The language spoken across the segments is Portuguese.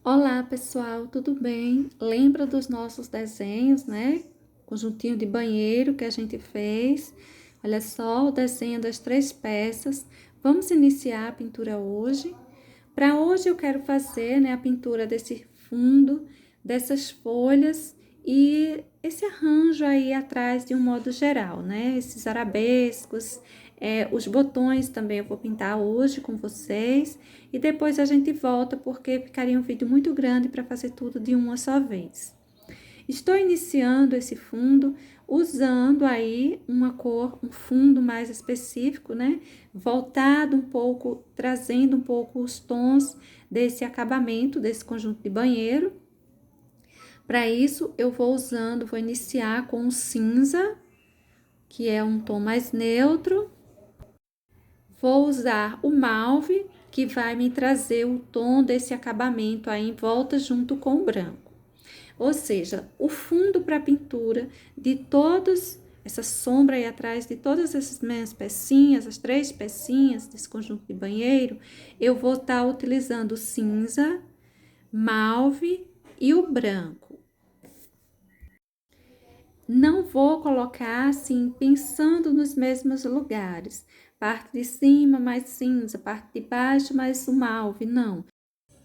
Olá, pessoal, tudo bem? Lembra dos nossos desenhos, né? Conjuntinho de banheiro que a gente fez. Olha só o desenho das 3 peças. Vamos iniciar a pintura hoje. Para hoje eu quero fazer, né, a pintura desse fundo, dessas folhas e esse arranjo aí atrás de um modo geral, né? Esses arabescos, os botões também eu vou pintar hoje com vocês e depois a gente volta porque ficaria um vídeo muito grande para fazer tudo de uma só vez. Estou iniciando esse fundo usando aí uma cor, um fundo mais específico, né? Voltado um pouco, trazendo um pouco os tons desse acabamento, desse conjunto de banheiro. Para isso, eu vou iniciar com o cinza, que é um tom mais neutro. Vou usar o mauve, que vai me trazer o tom desse acabamento aí em volta junto com o branco. Ou seja, o fundo para a pintura de todas, essa sombra aí atrás de todas essas minhas pecinhas, as 3 pecinhas desse conjunto de banheiro, eu vou estar utilizando o cinza, mauve e o branco. Não vou colocar assim, pensando nos mesmos lugares. Parte de cima mais cinza, parte de baixo mais o mauve, não.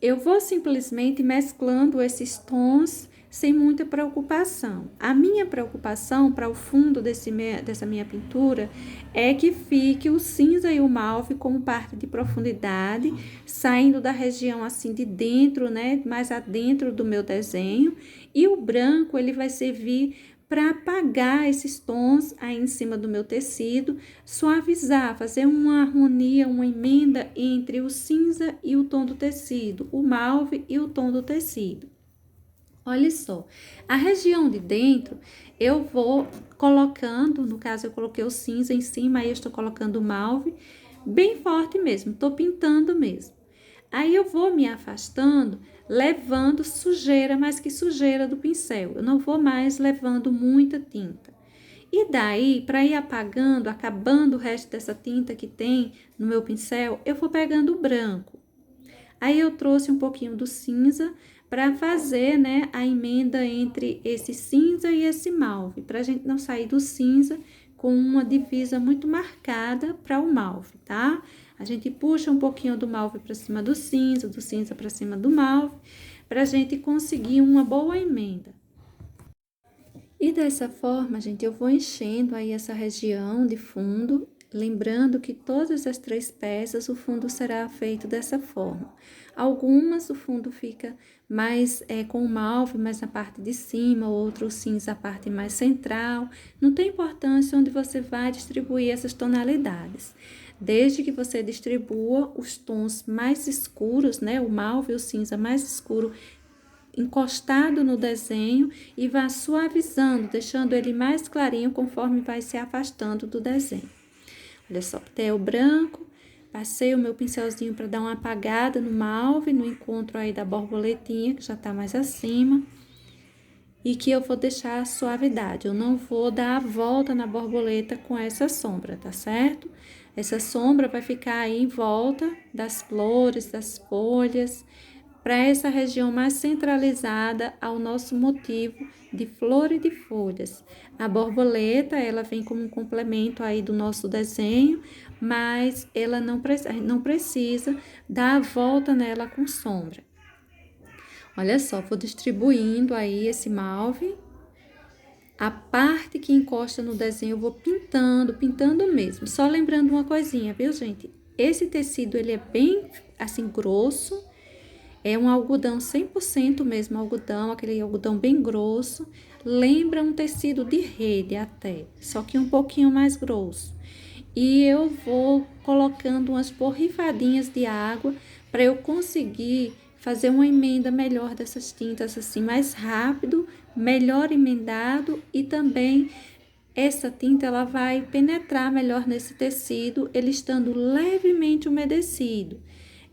Eu vou simplesmente mesclando esses tons sem muita preocupação. A minha preocupação para o fundo dessa minha pintura é que fique o cinza e o mauve como parte de profundidade, saindo da região assim de dentro, né, mais adentro do meu desenho, e o branco ele vai servir para apagar esses tons aí em cima do meu tecido, suavizar, fazer uma harmonia, uma emenda entre o cinza e o tom do tecido, o mauve e o tom do tecido. Olha só, a região de dentro eu vou colocando, no caso eu coloquei o cinza em cima, aí eu estou colocando o mauve, bem forte mesmo, estou pintando mesmo. Aí eu vou me afastando, levando sujeira, mais que sujeira do pincel. Eu não vou mais levando muita tinta. E daí, para ir apagando, acabando o resto dessa tinta que tem no meu pincel, eu vou pegando o branco. Aí eu trouxe um pouquinho do cinza para fazer, né, a emenda entre esse cinza e esse mauve, para a gente não sair do cinza com uma divisa muito marcada para o mauve, tá? A gente puxa um pouquinho do mauve para cima do cinza para cima do mauve, para a gente conseguir uma boa emenda. E dessa forma, gente, eu vou enchendo aí essa região de fundo, lembrando que todas as 3 peças, o fundo será feito dessa forma. Algumas, o fundo fica mais com o mauve, mais na parte de cima, outros cinza, a parte mais central. Não tem importância onde você vai distribuir essas tonalidades. Desde que você distribua os tons mais escuros, né, o mauve e o cinza mais escuro, encostado no desenho e vá suavizando, deixando ele mais clarinho conforme vai se afastando do desenho. Olha só, até o branco, passei o meu pincelzinho para dar uma apagada no mauve, no encontro aí da borboletinha, que já tá mais acima, e que eu vou deixar a suavidade, eu não vou dar a volta na borboleta com essa sombra, tá certo? Essa sombra vai ficar aí em volta das flores, das folhas, para essa região mais centralizada ao nosso motivo de flor e de folhas. A borboleta, ela vem como um complemento aí do nosso desenho, mas ela não precisa dar a volta nela com sombra. Olha só, vou distribuindo aí esse mauve. A parte que encosta no desenho eu vou pintando mesmo. Só lembrando uma coisinha, viu, gente? Esse tecido, ele é bem, assim, grosso. É um algodão 100% mesmo, algodão, aquele algodão bem grosso. Lembra um tecido de rede até, só que um pouquinho mais grosso. E eu vou colocando umas borrifadinhas de água para eu conseguir fazer uma emenda melhor dessas tintas assim, mais rápido, melhor emendado e também essa tinta ela vai penetrar melhor nesse tecido, ele estando levemente umedecido.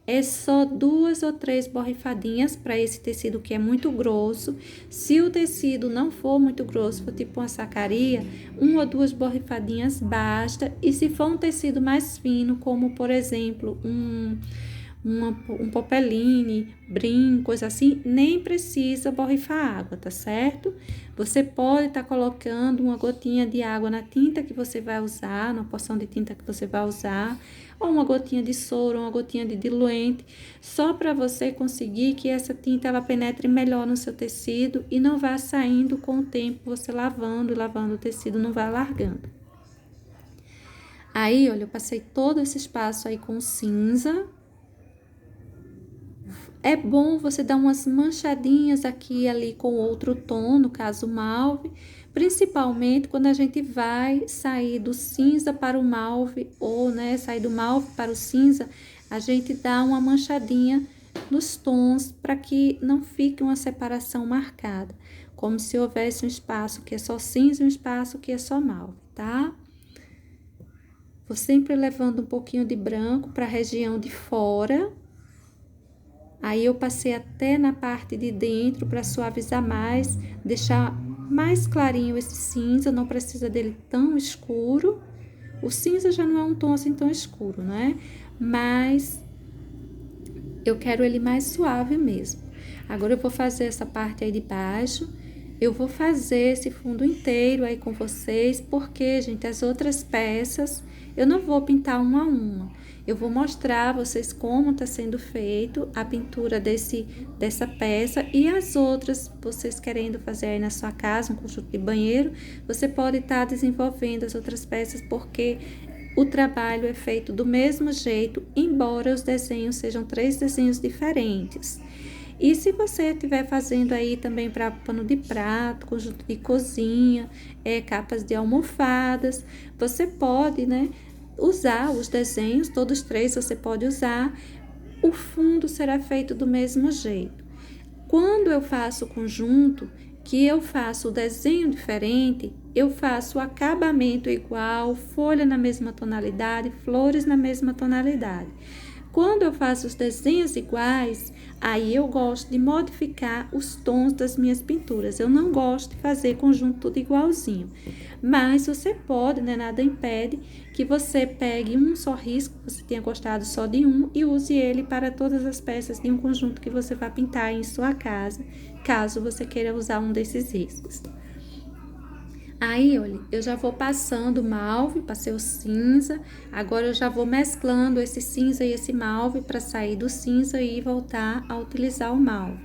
É só 2 ou 3 borrifadinhas para esse tecido que é muito grosso. Se o tecido não for muito grosso, for tipo uma sacaria, 1 ou 2 borrifadinhas basta. E se for um tecido mais fino, como por exemplo um popeline, brim, coisa assim, nem precisa borrifar água, tá certo? Você pode estar colocando uma gotinha de água na tinta que você vai usar, na porção de tinta que você vai usar, ou uma gotinha de soro, uma gotinha de diluente, só para você conseguir que essa tinta ela penetre melhor no seu tecido e não vá saindo com o tempo, você lavando e lavando o tecido, não vá largando. Aí, olha, eu passei todo esse espaço aí com cinza. É bom você dar umas manchadinhas aqui e ali com outro tom, no caso mauve, principalmente quando a gente vai sair do cinza para o mauve, ou, né, sair do mauve para o cinza, a gente dá uma manchadinha nos tons para que não fique uma separação marcada, como se houvesse um espaço que é só cinza e um espaço que é só mauve, tá? Vou sempre levando um pouquinho de branco para a região de fora. Aí eu passei até na parte de dentro para suavizar mais, deixar mais clarinho esse cinza, não precisa dele tão escuro. O cinza já não é um tom assim tão escuro, né? Mas eu quero ele mais suave mesmo. Agora eu vou fazer essa parte aí de baixo. Eu vou fazer esse fundo inteiro aí com vocês, porque, gente, as outras peças eu não vou pintar uma a uma. Eu vou mostrar a vocês como está sendo feito a pintura dessa peça e as outras, vocês querendo fazer aí na sua casa, um conjunto de banheiro, você pode estar desenvolvendo as outras peças, porque o trabalho é feito do mesmo jeito, embora os desenhos sejam 3 desenhos diferentes. E se você estiver fazendo aí também para pano de prato, conjunto de cozinha, capas de almofadas, você pode, né, usar os desenhos, todos 3 você pode usar. O fundo será feito do mesmo jeito. Quando eu faço o conjunto, que eu faço o desenho diferente, eu faço o acabamento igual, folha na mesma tonalidade, flores na mesma tonalidade. Quando eu faço os desenhos iguais, aí eu gosto de modificar os tons das minhas pinturas. Eu não gosto de fazer conjunto tudo igualzinho. Mas você pode, né? Nada impede que você pegue um só risco, você tenha gostado só de um, e use ele para todas as peças de um conjunto que você vai pintar em sua casa, caso você queira usar um desses riscos. Aí, olha, eu já vou passando o malve, passei o cinza, agora eu já vou mesclando esse cinza e esse malve para sair do cinza e voltar a utilizar o malve.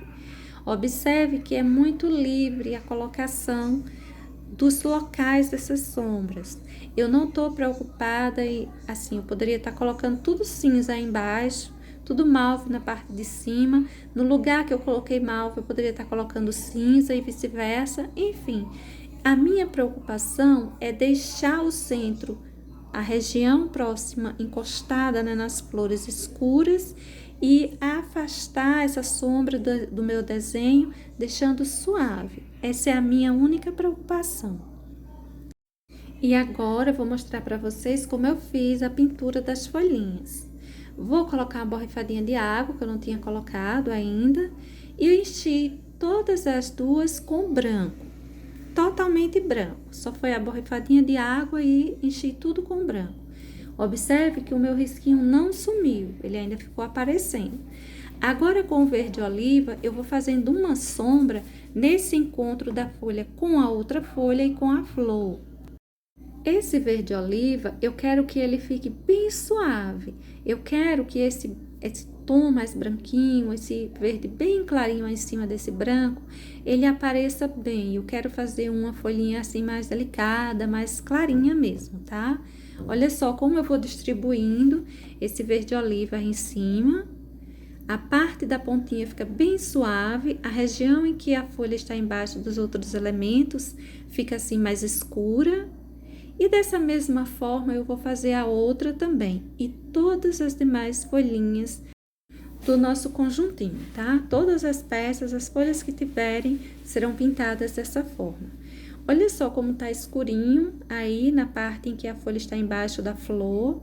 Observe que é muito livre a colocação dos locais dessas sombras. Eu não tô preocupada e, assim, eu poderia estar colocando tudo cinza aí embaixo, tudo malve na parte de cima. No lugar que eu coloquei malve, eu poderia estar colocando cinza e vice-versa, enfim. A minha preocupação é deixar o centro, a região próxima, encostada, né, nas flores escuras e afastar essa sombra do meu desenho, deixando suave. Essa é a minha única preocupação. E agora eu vou mostrar para vocês como eu fiz a pintura das folhinhas. Vou colocar uma borrifadinha de água, que eu não tinha colocado ainda, e eu enchi todas as duas com branco. Totalmente branco, só foi a borrifadinha de água e enchi tudo com branco. Observe que o meu risquinho não sumiu, ele ainda ficou aparecendo. Agora com o verde oliva, eu vou fazendo uma sombra nesse encontro da folha com a outra folha e com a flor. Esse verde oliva, eu quero que ele fique bem suave. Eu quero que esse tom mais branquinho, esse verde bem clarinho aí em cima desse branco, ele apareça bem. Eu quero fazer uma folhinha assim mais delicada, mais clarinha mesmo, tá? Olha só como eu vou distribuindo esse verde oliva aí em cima. A parte da pontinha fica bem suave, a região em que a folha está embaixo dos outros elementos fica assim mais escura. E dessa mesma forma eu vou fazer a outra também, e todas as demais folhinhas do nosso conjuntinho, tá? Todas as peças, as folhas que tiverem, serão pintadas dessa forma. Olha só como tá escurinho aí na parte em que a folha está embaixo da flor.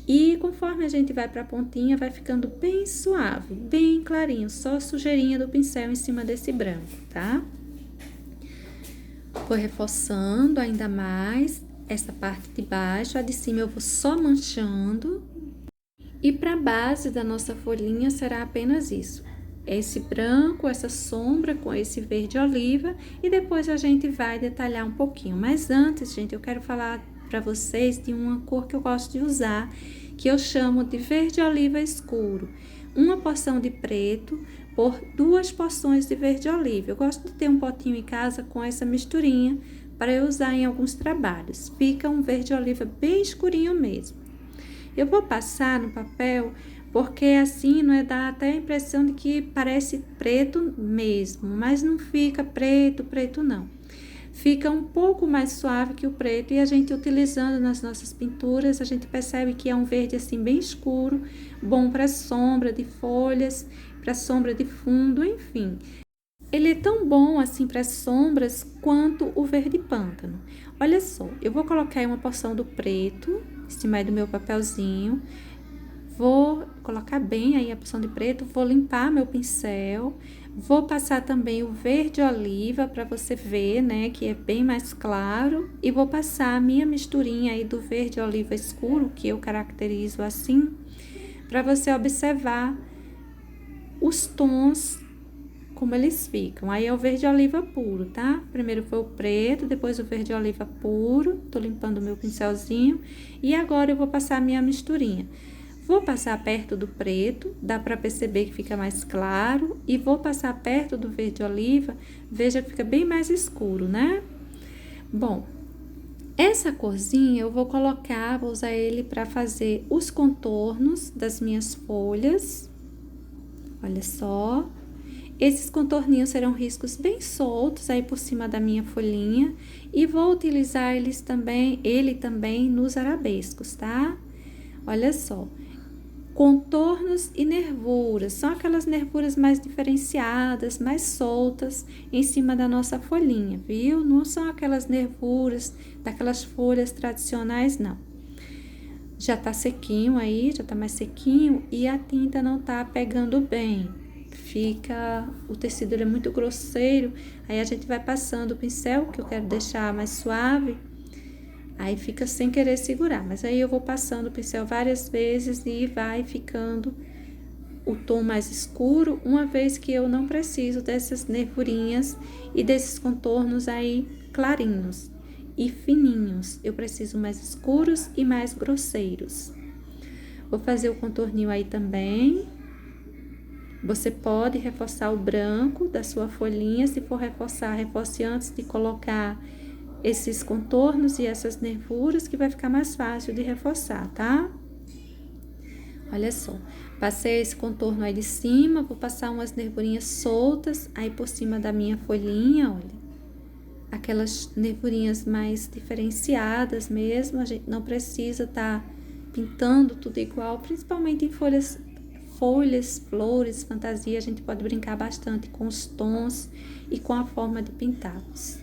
E conforme a gente vai para a pontinha, vai ficando bem suave, bem clarinho, só a sujeirinha do pincel em cima desse branco, tá? Vou reforçando ainda mais essa parte de baixo, a de cima eu vou só manchando. E para a base da nossa folhinha será apenas isso. Esse branco, essa sombra com esse verde oliva, e depois a gente vai detalhar um pouquinho. Mas antes, gente, eu quero falar para vocês de uma cor que eu gosto de usar, que eu chamo de verde oliva escuro. Uma porção de preto por 2 porções de verde oliva. Eu gosto de ter um potinho em casa com essa misturinha para eu usar em alguns trabalhos. Fica um verde oliva bem escurinho mesmo. Eu vou passar no papel porque assim não é dá até a impressão de que parece preto mesmo, mas não fica preto não. Fica um pouco mais suave que o preto e a gente utilizando nas nossas pinturas, a gente percebe que é um verde assim bem escuro, bom para sombra de folhas, para sombra de fundo, enfim. Ele é tão bom assim para sombras quanto o verde pântano. Olha só, eu vou colocar aí uma porção do preto em cima do meu papelzinho. Vou colocar bem aí a porção de preto, vou limpar meu pincel. Vou passar também o verde oliva para você ver, né, que é bem mais claro. E vou passar a minha misturinha aí do verde oliva escuro, que eu caracterizo assim, para você observar os tons como eles ficam. Aí é o verde oliva puro, tá? Primeiro foi o preto, depois o verde oliva puro. Tô limpando o meu pincelzinho e agora eu vou passar a minha misturinha. Vou passar perto do preto, dá para perceber que fica mais claro, e vou passar perto do verde oliva, veja que fica bem mais escuro, né? Bom, essa corzinha eu vou colocar, vou usar ele para fazer os contornos das minhas folhas. Olha só. Esses contorninhos serão riscos bem soltos aí por cima da minha folhinha e vou utilizar ele também nos arabescos, tá? Olha só, contornos e nervuras, são aquelas nervuras mais diferenciadas, mais soltas em cima da nossa folhinha, viu? Não são aquelas nervuras daquelas folhas tradicionais, não. Já tá sequinho aí, já tá mais sequinho e a tinta não tá pegando bem. O tecido é muito grosseiro, aí a gente vai passando o pincel, que eu quero deixar mais suave, aí fica sem querer segurar, mas aí eu vou passando o pincel várias vezes e vai ficando o tom mais escuro, uma vez que eu não preciso dessas nervurinhas e desses contornos aí clarinhos e fininhos, eu preciso mais escuros e mais grosseiros. Vou fazer o contorninho aí também. Você pode reforçar o branco da sua folhinha, se for reforçar, reforce antes de colocar esses contornos e essas nervuras, que vai ficar mais fácil de reforçar, tá? Olha só, passei esse contorno aí de cima, vou passar umas nervurinhas soltas aí por cima da minha folhinha, olha. Aquelas nervurinhas mais diferenciadas mesmo, a gente não precisa tá pintando tudo igual, principalmente em folhas, flores, fantasia, a gente pode brincar bastante com os tons e com a forma de pintá-los.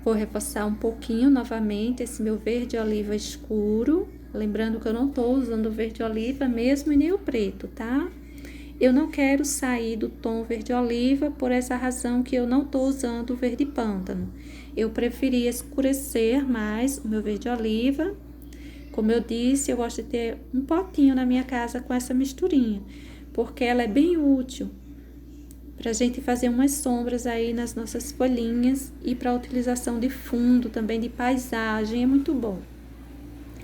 Vou reforçar um pouquinho novamente esse meu verde oliva escuro, lembrando que eu não tô usando o verde oliva mesmo e nem o preto, tá? Eu não quero sair do tom verde oliva por essa razão que eu não tô usando o verde pântano. Eu preferi escurecer mais o meu verde oliva. Como eu disse, eu gosto de ter um potinho na minha casa com essa misturinha, porque ela é bem útil para a gente fazer umas sombras aí nas nossas folhinhas e para utilização de fundo, também de paisagem, é muito bom.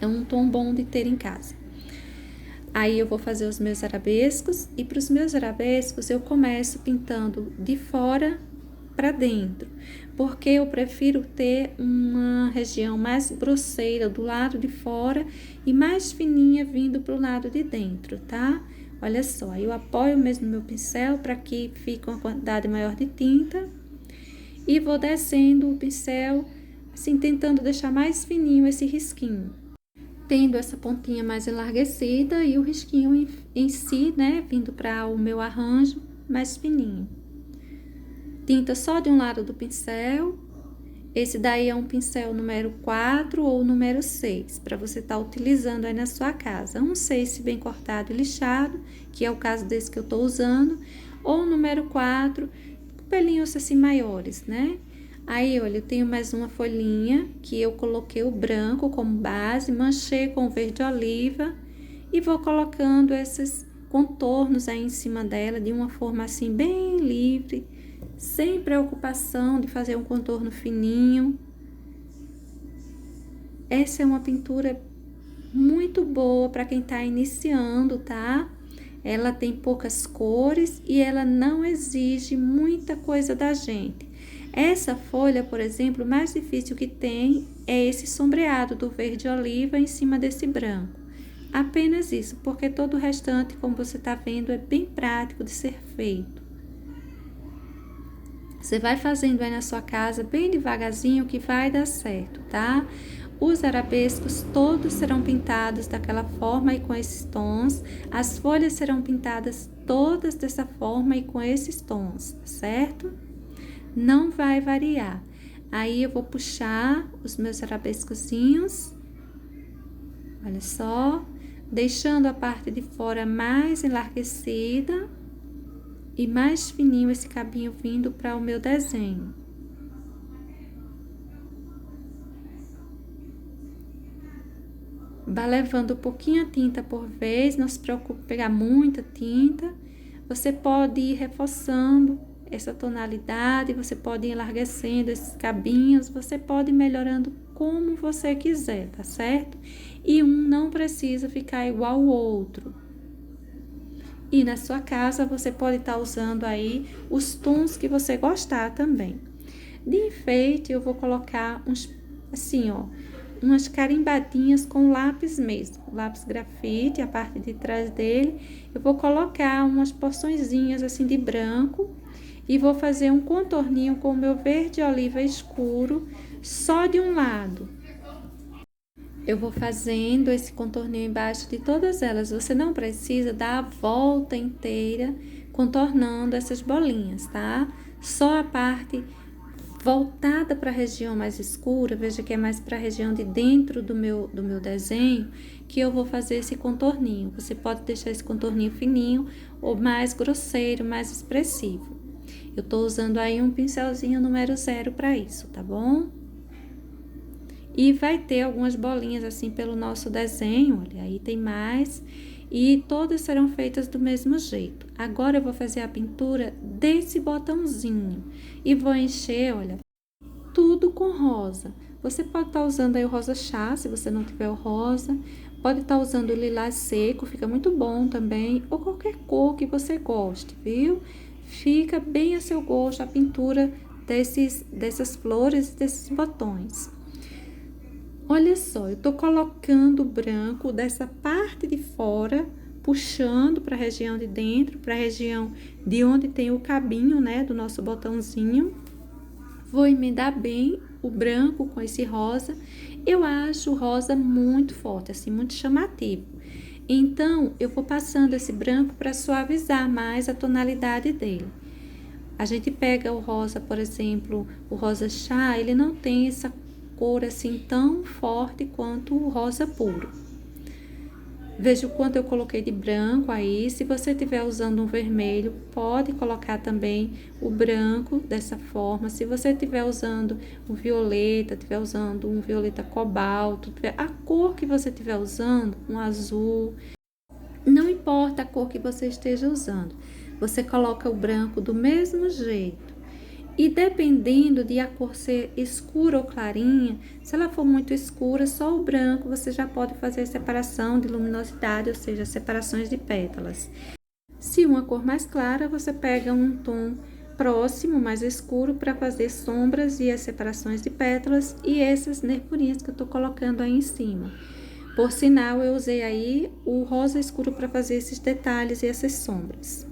É um tom bom de ter em casa. Aí eu vou fazer os meus arabescos e para os meus arabescos eu começo pintando de fora para dentro, porque eu prefiro ter uma região mais grosseira do lado de fora e mais fininha vindo para o lado de dentro, tá? Olha só, eu apoio mesmo meu pincel para que fique uma quantidade maior de tinta e vou descendo o pincel, assim, tentando deixar mais fininho esse risquinho, tendo essa pontinha mais enlarguecida e o risquinho em si, né, vindo para o meu arranjo mais fininho. Tinta só de um lado do pincel. Esse daí é um pincel número 4 ou número 6, para você estar utilizando aí na sua casa. Um 6 bem cortado e lixado, que é o caso desse que eu tô usando, ou número 4, pelinhos assim maiores, né? Aí, olha, eu tenho mais uma folhinha que eu coloquei o branco como base, manchei com o verde oliva e vou colocando esses contornos aí em cima dela de uma forma assim bem livre, sem preocupação de fazer um contorno fininho. Essa é uma pintura muito boa para quem está iniciando, tá? Ela tem poucas cores e ela não exige muita coisa da gente. Essa folha, por exemplo, o mais difícil que tem é esse sombreado do verde oliva em cima desse branco. Apenas isso, porque todo o restante, como você está vendo, é bem prático de ser feito. Você vai fazendo aí na sua casa bem devagarzinho que vai dar certo, tá? Os arabescos todos serão pintados daquela forma e com esses tons. As folhas serão pintadas todas dessa forma e com esses tons, certo? Não vai variar. Aí eu vou puxar os meus arabescozinhos. Olha só, deixando a parte de fora mais enlarguecida e mais fininho esse cabinho vindo para o meu desenho. Vá levando um pouquinho a tinta por vez, não se preocupe em pegar muita tinta. Você pode ir reforçando essa tonalidade, você pode ir enlarguecendo esses cabinhos, você pode ir melhorando como você quiser, tá certo? E um não precisa ficar igual ao outro. E na sua casa você pode estar usando aí os tons que você gostar também. De enfeite, eu vou colocar uns, assim, ó, umas carimbadinhas com lápis mesmo, lápis grafite, a parte de trás dele. Eu vou colocar umas porçõezinhas assim de branco e vou fazer um contorninho com o meu verde oliva escuro, só de um lado. Eu vou fazendo esse contorninho embaixo de todas elas. Você não precisa dar a volta inteira contornando essas bolinhas, tá? Só a parte voltada para a região mais escura, veja que é mais para a região de dentro do meu desenho, que eu vou fazer esse contorninho. Você pode deixar esse contorninho fininho ou mais grosseiro, mais expressivo. Eu tô usando aí um pincelzinho número 0 para isso, tá bom? E vai ter algumas bolinhas assim pelo nosso desenho, olha, aí tem mais. E todas serão feitas do mesmo jeito. Agora eu vou fazer a pintura desse botãozinho e vou encher, olha, tudo com rosa. Você pode estar usando aí o rosa chá, se você não tiver o rosa. Pode estar usando o lilás seco, fica muito bom também. Ou qualquer cor que você goste, viu? Fica bem a seu gosto a pintura dessas flores e desses botões. Olha só, eu tô colocando o branco dessa parte de fora, puxando para a região de dentro, para a região de onde tem o cabinho, né, do nosso botãozinho. Vou emendar bem o branco com esse rosa. Eu acho o rosa muito forte, assim, muito chamativo. Então, eu vou passando esse branco para suavizar mais a tonalidade dele. A gente pega o rosa, por exemplo, o rosa chá, ele não tem essa cor assim tão forte quanto o rosa puro. Veja o quanto eu coloquei de branco aí. Se você estiver usando um vermelho, pode colocar também o branco dessa forma. Se você estiver usando um violeta, estiver usando um violeta cobalto, a cor que você estiver usando, um azul, não importa a cor que você esteja usando, você coloca o branco do mesmo jeito. E dependendo de a cor ser escura ou clarinha, se ela for muito escura, só o branco você já pode fazer separação de luminosidade, ou seja, separações de pétalas. Se uma cor mais clara, você pega um tom próximo, mais escuro, para fazer sombras e as separações de pétalas e essas nervurinhas que eu tô colocando aí em cima. Por sinal, eu usei aí o rosa escuro para fazer esses detalhes e essas sombras.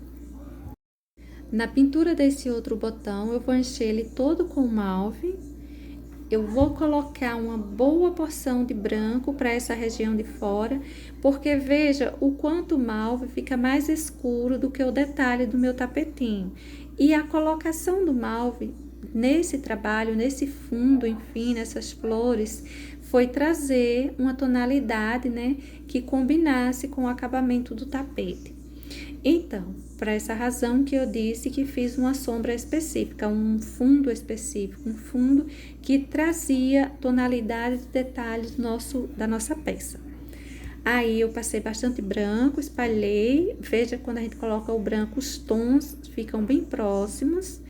Na pintura desse outro botão, eu vou encher ele todo com malve. Eu vou colocar uma boa porção de branco para essa região de fora, porque veja o quanto o malve fica mais escuro do que o detalhe do meu tapetinho. E a colocação do malve nesse trabalho, nesse fundo, enfim, nessas flores, foi trazer uma tonalidade, né, que combinasse com o acabamento do tapete. Então, para essa razão que eu disse que fiz uma sombra específica, um fundo específico, um fundo que trazia tonalidade de detalhes da nossa peça. Aí eu passei bastante branco, espalhei, veja quando a gente coloca o branco, os tons ficam bem próximos.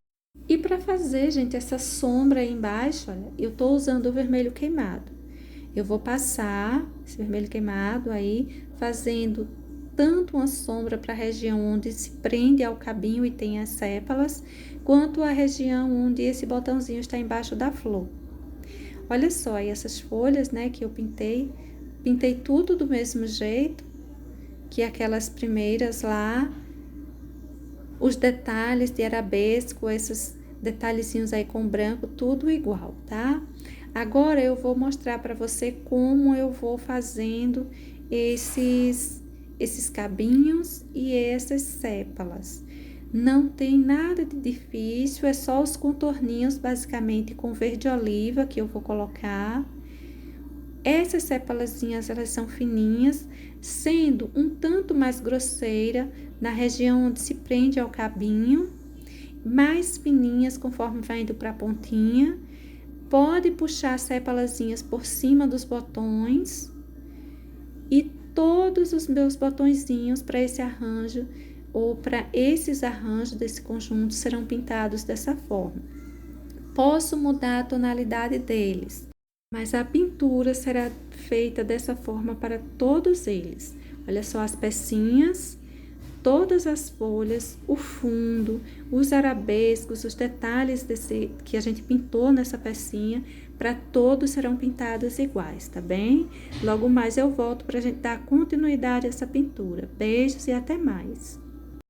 E para fazer, gente, essa sombra aí embaixo, olha, eu tô usando o vermelho queimado. Eu vou passar esse vermelho queimado aí, fazendo tanto uma sombra para a região onde se prende ao cabinho e tem as sépalas, quanto a região onde esse botãozinho está embaixo da flor. Olha só, aí essas folhas, né, que eu pintei tudo do mesmo jeito que aquelas primeiras lá, os detalhes de arabesco, esses detalhezinhos aí com branco, tudo igual, tá? Agora eu vou mostrar para você como eu vou fazendo esses cabinhos e essas sépalas. Não tem nada de difícil, é só os contorninhos, basicamente com verde oliva que eu vou colocar. Essas sépalazinhas, elas são fininhas, sendo um tanto mais grosseira na região onde se prende ao cabinho, mais fininhas conforme vai indo para a pontinha. Pode puxar sépalazinhas por cima dos botões e todos os meus botõezinhos para esse arranjo ou para esses arranjos desse conjunto serão pintados dessa forma. Posso mudar a tonalidade deles, mas a pintura será feita dessa forma para todos eles. Olha só as pecinhas, todas as folhas, o fundo, os arabescos, os detalhes que a gente pintou nessa pecinha, para todos serão pintados iguais, tá bem? Logo mais eu volto para a gente dar continuidade a essa pintura. Beijos e até mais!